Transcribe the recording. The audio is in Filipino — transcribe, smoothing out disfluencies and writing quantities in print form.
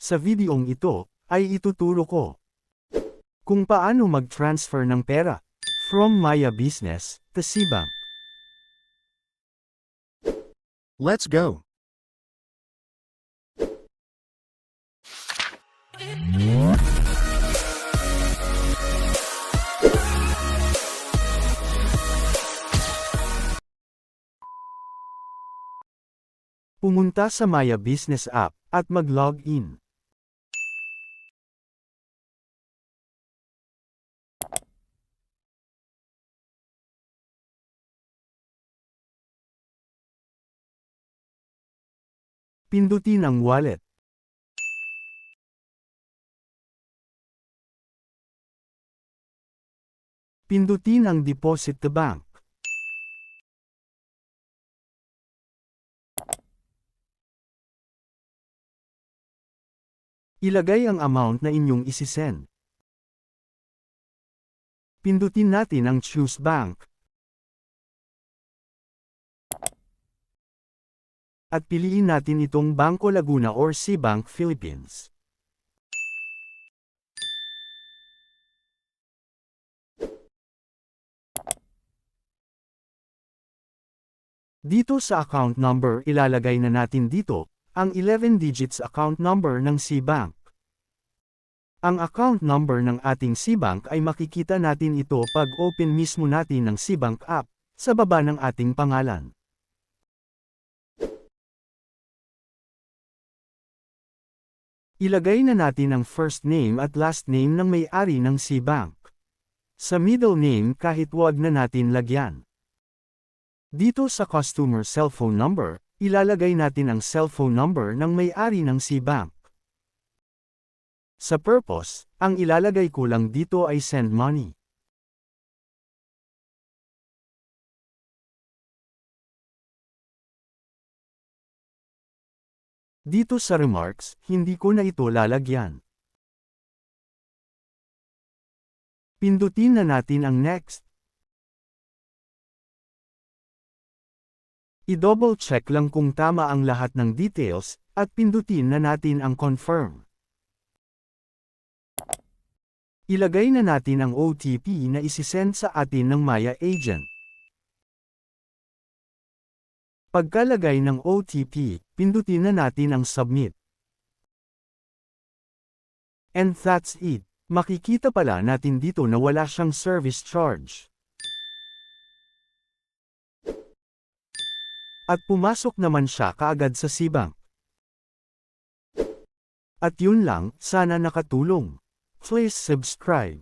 Sa videong ito, ay ituturo ko kung paano mag-transfer ng pera from Maya Business to Cbank. Let's go. Pumunta sa Maya Business app at mag-log in. Pindutin ang wallet. Pindutin ang deposit to bank. Ilagay ang amount na inyong isisend. Pindutin natin ang Choose Bank. At piliin natin itong Bangko Laguna or Cbank Philippines. Dito sa account number ilalagay na natin dito, ang 11 digits account number ng Cbank. Ang account number ng ating Cbank ay makikita natin ito pag open mismo natin ng Cbank app, sa baba ng ating pangalan. Ilagay na natin ang first name at last name ng may-ari ng Cbank. Sa middle name kahit wag na natin lagyan. Dito sa customer cellphone number, ilalagay natin ang cellphone number ng may-ari ng Cbank. Sa purpose, ang ilalagay ko lang dito ay send money. Dito sa remarks, hindi ko na ito lalagyan. Pindutin na natin ang next. I-double check lang kung tama ang lahat ng details, at pindutin na natin ang confirm. Ilagay na natin ang OTP na isisend sa atin ng Maya agent. Pagkalagay ng OTP, pindutin na natin ang submit. And that's it. Makikita pala natin dito na wala siyang service charge. At pumasok naman siya kaagad sa Cbank. At yun lang, sana nakatulong. Please subscribe.